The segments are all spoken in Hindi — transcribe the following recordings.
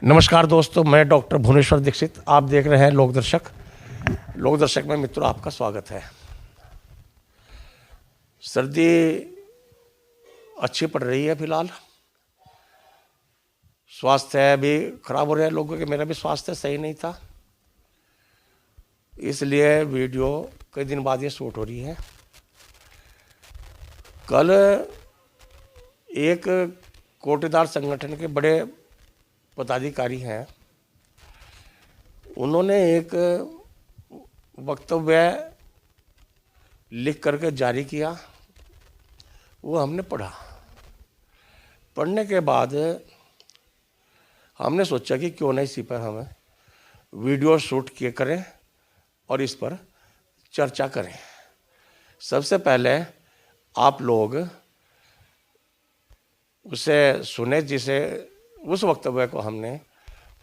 नमस्कार दोस्तों, मैं डॉक्टर भुवनेश्वर दीक्षित। आप देख रहे हैं लोकदर्शक। लोकदर्शक में मित्रों आपका स्वागत है। सर्दी अच्छी पड़ रही है फिलहाल। स्वास्थ्य भी खराब हो रहा है लोगों के। मेरा भी स्वास्थ्य सही नहीं था, इसलिए वीडियो कई दिन बाद ये शूट हो रही है। कल एक कोटेदार संगठन के बड़े पदाधिकारी हैं, उन्होंने एक वक्तव्य लिख करके जारी किया। वो हमने पढ़ा। पढ़ने के बाद हमने सोचा कि क्यों ना इसी पर हम वीडियो शूट किए करें और इस पर चर्चा करें। सबसे पहले आप लोग उसे सुने, जिसे उस वक्तव्य को हमने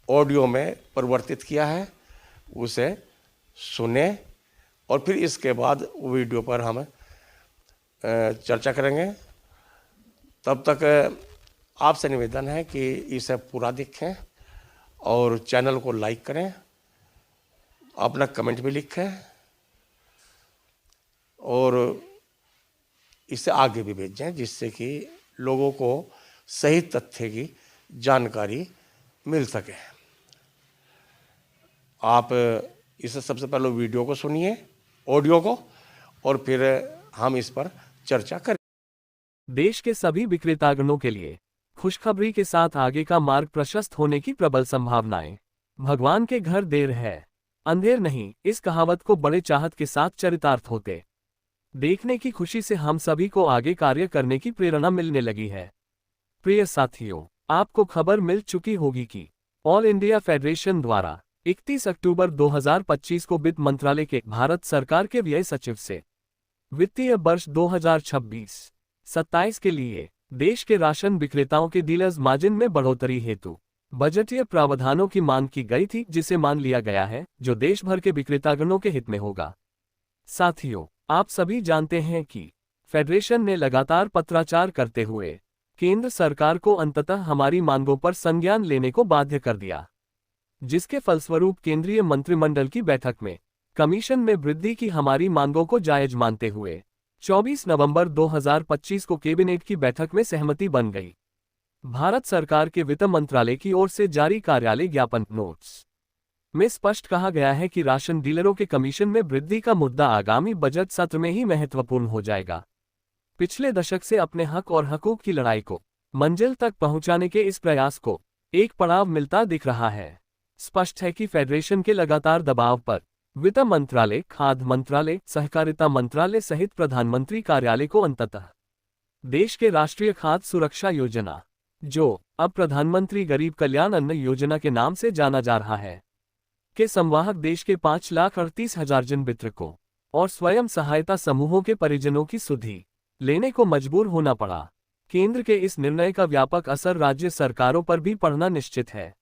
ऑडियो में परिवर्तित किया है, उसे सुने और फिर इसके बाद वीडियो पर हम चर्चा करेंगे। तब तक आपसे निवेदन है कि इसे पूरा देखें और चैनल को लाइक करें, अपना कमेंट भी लिखें और इसे आगे भी भेजें, जिससे कि लोगों को सही तथ्य की जानकारी मिल सके। आप इसे सबसे पहले वीडियो को सुनिए, ऑडियो को, और फिर हम इस पर चर्चा करें। देश के सभी विक्रेतागणों के लिए खुशखबरी के साथ आगे का मार्ग प्रशस्त होने की प्रबल संभावनाएं। भगवान के घर देर है, अंधेर नहीं, इस कहावत को बड़े चाहत के साथ चरितार्थ होते देखने की खुशी से हम सभी को आगे कार्य करने की प्रेरणा मिलने लगी है। प्रिय साथियों, आपको खबर मिल चुकी होगी कि ऑल इंडिया फेडरेशन द्वारा 31 अक्टूबर 2025 को वित्त मंत्रालय के भारत सरकार के व्यय सचिव से वित्तीय वर्ष 2026-27 के लिए देश के राशन विक्रेताओं के डीलर्स मार्जिन में बढ़ोतरी हेतु बजटीय प्रावधानों की मांग की गई थी, जिसे मान लिया गया है, जो देश भर के विक्रेतागणों के हित में होगा। साथियों, आप सभी जानते हैं कि फेडरेशन ने लगातार पत्राचार करते हुए केंद्र सरकार को अंततः हमारी मांगों पर संज्ञान लेने को बाध्य कर दिया, जिसके फलस्वरूप केंद्रीय मंत्रिमंडल की बैठक में कमीशन में वृद्धि की हमारी मांगों को जायज मानते हुए 24 नवंबर 2025 को कैबिनेट की बैठक में सहमति बन गई। भारत सरकार के वित्त मंत्रालय की ओर से जारी कार्यालय ज्ञापन नोट्स में स्पष्ट कहा गया है कि राशन डीलरों के कमीशन में वृद्धि का मुद्दा आगामी बजट सत्र में ही महत्वपूर्ण हो जाएगा। पिछले दशक से अपने हक और हकूक की लड़ाई को मंजिल तक पहुंचाने के इस प्रयास को एक पड़ाव मिलता दिख रहा है। स्पष्ट है कि फेडरेशन के लगातार दबाव पर वित्त मंत्रालय, खाद्य मंत्रालय, सहकारिता मंत्रालय सहित प्रधानमंत्री कार्यालय को अंततः देश के राष्ट्रीय खाद्य सुरक्षा योजना, जो अब प्रधानमंत्री गरीब कल्याण अन्न योजना के नाम से जाना जा रहा है, के संवाहक देश के 5,38,000 जन वितरकों और स्वयं सहायता समूहों के परिजनों की सुधि लेने को मजबूर होना पड़ा। केंद्र के इस निर्णय का व्यापक असर राज्य सरकारों पर भी पड़ना निश्चित है,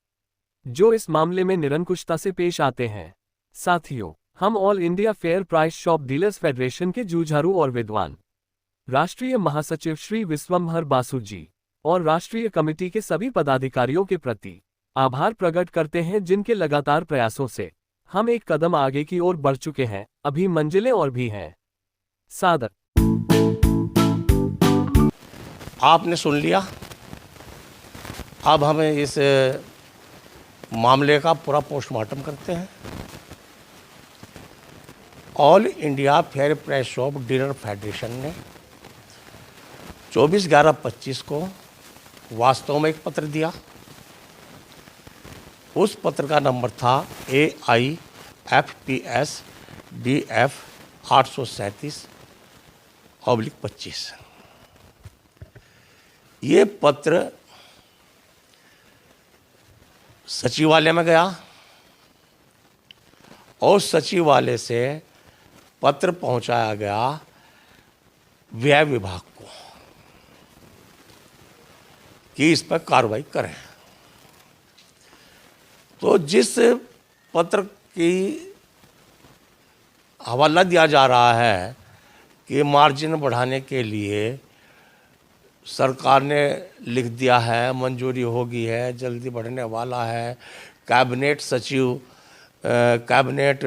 जो इस मामले में निरंकुशता से पेश आते हैं। साथियों, हम all India fair price shop dealers federation के जूझारू और विद्वान राष्ट्रीय महासचिव श्री विश्वम्भर बासु जी और राष्ट्रीय कमेटी के सभी पदाधिकारियों के प्रति आभार प्रकट करते हैं, जिनके लगातार प्रयासों से हम एक कदम आगे की ओर बढ़ चुके हैं। अभी मंजिलें और भी हैं। सादर। आपने सुन लिया। अब हम इस मामले का पूरा पोस्टमार्टम करते हैं। All India fair price shop dealer federation ने 24/11/25 को वास्तव में एक पत्र दिया। उस पत्र का नंबर था AIFPS DF 837/25। ये पत्र सचिवालय में गया और सचिवालय से पत्र पहुंचाया गया व्यय विभाग को कि इस पर कार्रवाई करें। तो जिस पत्र की हवाला दिया जा रहा है कि मार्जिन बढ़ाने के लिए सरकार ने लिख दिया है, मंजूरी होगी है, जल्दी बढ़ने वाला है। कैबिनेट सचिव कैबिनेट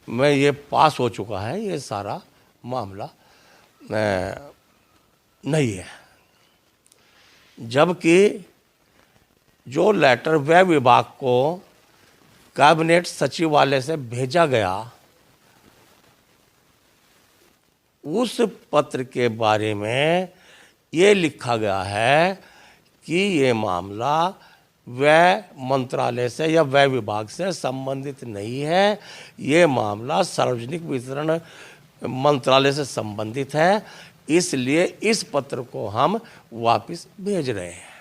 में ये पास हो चुका है, ये सारा मामला नहीं है। जबकि जो लेटर व्यय विभाग को कैबिनेट सचिवालय से भेजा गया, उस पत्र के बारे में ये लिखा गया है कि ये मामला व्यय मंत्रालय से या व्यय विभाग से संबंधित नहीं है, ये मामला सार्वजनिक वितरण मंत्रालय से संबंधित है, इसलिए इस पत्र को हम वापस भेज रहे हैं।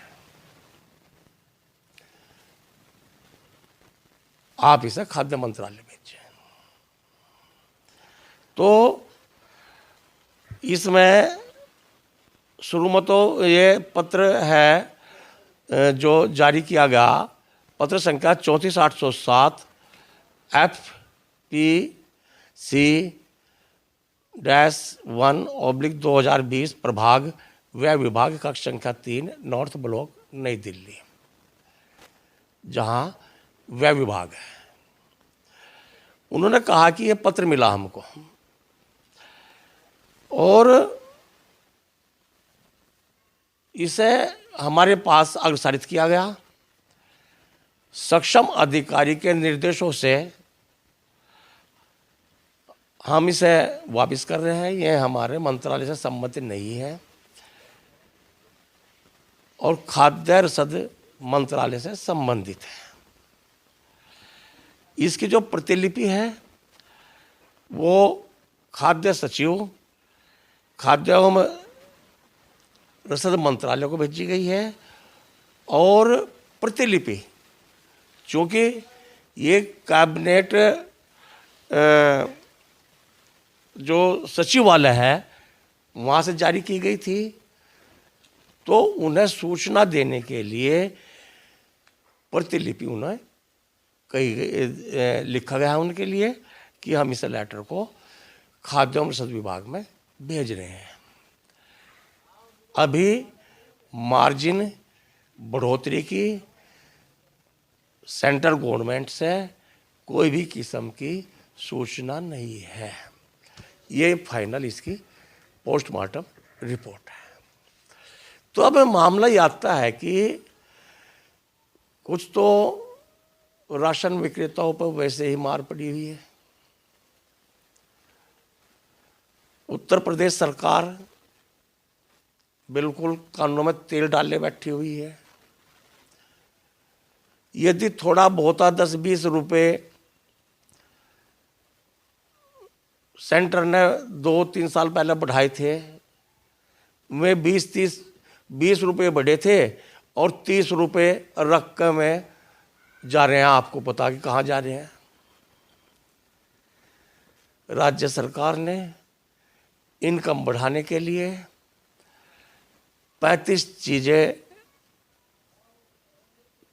आप इसे खाद्य मंत्रालय भेजें। तो इसमें शुरू में तो ये पत्र है जो जारी किया गया, पत्र संख्या 34807 FPC-1/2020 प्रभाग व्यय विभाग कक्ष संख्या 3 नॉर्थ ब्लॉक नई दिल्ली, जहां व्यय विभाग है। उन्होंने कहा कि ये पत्र मिला हमको और इसे हमारे पास अग्रसारित किया गया। सक्षम अधिकारी के निर्देशों से हम इसे वापस कर रहे हैं, ये हमारे मंत्रालय से संबंधित नहीं है और खाद्य रसद मंत्रालय से संबंधित है। इसकी जो प्रतिलिपि है वो खाद्य सचिव खाद्य एवं रसद मंत्रालय को भेजी गई है और प्रतिलिपि चूँकि ये कैबिनेट जो सचिवालय है वहाँ से जारी की गई थी, तो उन्हें सूचना देने के लिए प्रतिलिपि उन्हें लिखा गया है उनके लिए कि हम इस लेटर को खाद्य एवं रसद विभाग में भेज रहे हैं। अभी मार्जिन बढ़ोतरी की सेंट्रल गवर्नमेंट से कोई भी किस्म की सूचना नहीं है। ये फाइनल इसकी पोस्टमार्टम रिपोर्ट है। तो अब मामला ये आता है कि कुछ तो राशन विक्रेताओं पर वैसे ही मार पड़ी हुई है। उत्तर प्रदेश सरकार बिल्कुल कानों में तेल डाले बैठी हुई है। यदि थोड़ा बहुत 10-20 रुपए सेंटर ने 2-3 साल पहले बढ़ाए थे, वे 20 रुपए बढ़े थे और 30 रुपए रकम में जा रहे हैं। आपको पता कि कहाँ जा रहे हैं। राज्य सरकार ने इनकम बढ़ाने के लिए 35 चीजें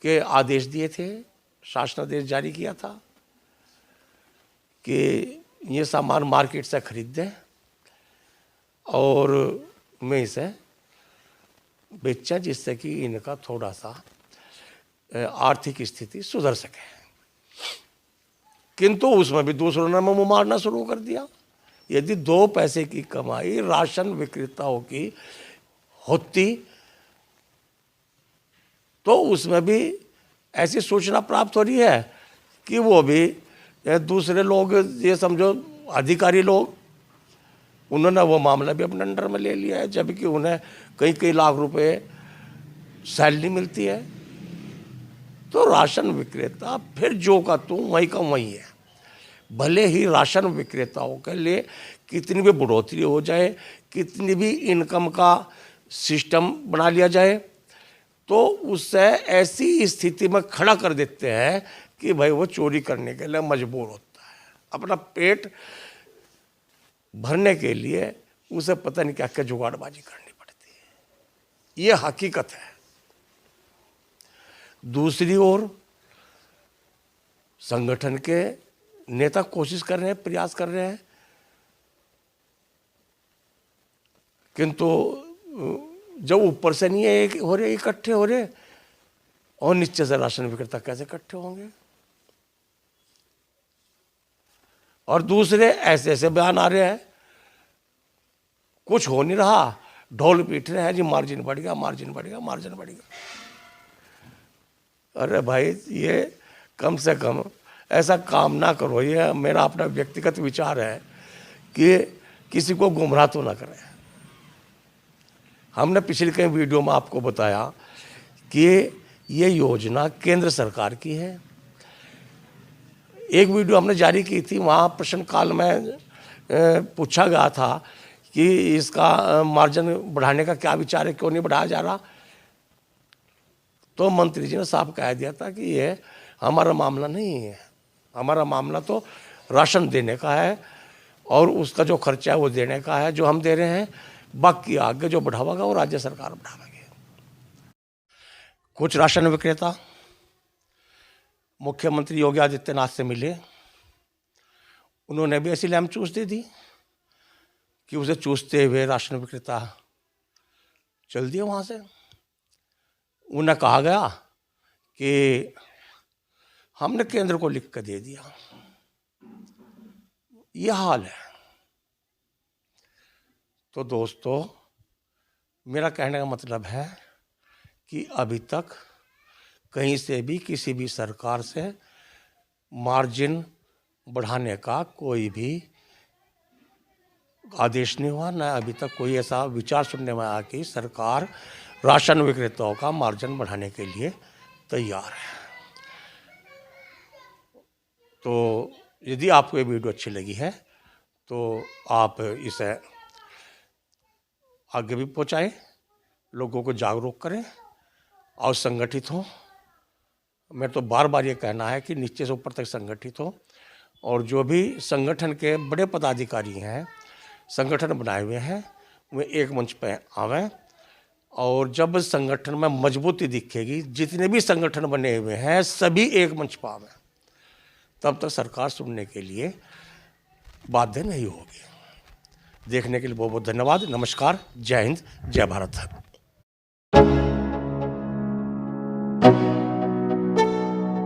के आदेश दिए थे, शासनादेश जारी किया था कि ये सामान मार्केट से खरीद दें और मैं इसे बेचें, जिससे कि इनका थोड़ा सा आर्थिक स्थिति सुधर सके। किंतु उसमें भी दूसरों ने मुंह मारना शुरू कर दिया। यदि 2 पैसे की कमाई राशन विक्रेताओं की होती तो उसमें भी ऐसी सूचना प्राप्त हो रही है कि वो भी दूसरे लोग, ये समझो अधिकारी लोग, उन्होंने वो मामला भी अपने अंडर में ले लिया है, जबकि उन्हें कई लाख रुपए सैलरी मिलती है। तो राशन विक्रेता फिर जो का तू वहीं का वहीं है। भले ही राशन विक्रेताओं के लिए कितनी भी बढ़ोतरी हो जाए, कितनी भी इनकम का सिस्टम बना लिया जाए, तो उससे ऐसी स्थिति में खड़ा कर देते हैं कि भाई वो चोरी करने के लिए मजबूर होता है। अपना पेट भरने के लिए उसे पता नहीं क्या क्या जुगाड़बाजी करनी पड़ती है। ये हकीकत है। दूसरी ओर संगठन के नेता कोशिश कर रहे हैं, प्रयास कर रहे हैं, किंतु जब ऊपर से नहीं है एक हो रहे इकट्ठे हो रहे, और नीचे से राशन विक्रेता कैसे इकट्ठे होंगे? और दूसरे ऐसे ऐसे बयान आ रहे हैं, कुछ हो नहीं रहा, ढोल पीट रहे हैं जी, मार्जिन बढ़ गया, मार्जिन बढ़ गया, मार्जिन बढ़ गया। अरे भाई, ये कम से कम ऐसा काम ना करो। ये मेरा अपना व्यक्तिगत विचार है कि किसी को गुमराह तो ना करें। हमने पिछले कई वीडियो में आपको बताया कि ये योजना केंद्र सरकार की है। एक वीडियो हमने जारी की थी, वहाँ प्रश्नकाल में पूछा गया था कि इसका मार्जिन बढ़ाने का क्या विचार है, क्यों नहीं बढ़ाया जा रहा। तो मंत्री जी ने साफ कह दिया था कि ये हमारा मामला नहीं है, हमारा मामला तो राशन देने का है और उसका जो खर्चा है वो देने का है, जो हम दे रहे हैं। बाकी आगे जो बढ़ावागा वो राज्य सरकार बढ़ावेगी। कुछ राशन विक्रेता मुख्यमंत्री योगी आदित्यनाथ से मिले, उन्होंने भी ऐसी लैम चूस दे दी कि उसे चूसते हुए राशन विक्रेता चल दिए वहाँ से। उन्हें कहा गया कि हमने केंद्र को लिख कर दे दिया। यह हाल है। तो दोस्तों, मेरा कहने का मतलब है कि अभी तक कहीं से भी किसी भी सरकार से मार्जिन बढ़ाने का कोई भी आदेश नहीं हुआ, न अभी तक कोई ऐसा विचार सुनने में आया कि सरकार राशन विक्रेताओं का मार्जिन बढ़ाने के लिए तैयार है। तो यदि आपको ये वीडियो अच्छी लगी है तो आप इसे आगे भी पहुंचाएं, लोगों को जागरूक करें और संगठित हों। मैं तो बार बार ये कहना है कि नीचे से ऊपर तक संगठित हो, और जो भी संगठन के बड़े पदाधिकारी हैं, संगठन बनाए हुए हैं, वे एक मंच पे आवें। और जब संगठन में मजबूती दिखेगी, जितने भी संगठन बने हुए हैं सभी एक मंच पर आवें, तब तक सरकार सुनने के लिए बाध्य नहीं होगी। देखने के लिए बहुत बहुत धन्यवाद। नमस्कार, जय हिंद, जय भारत।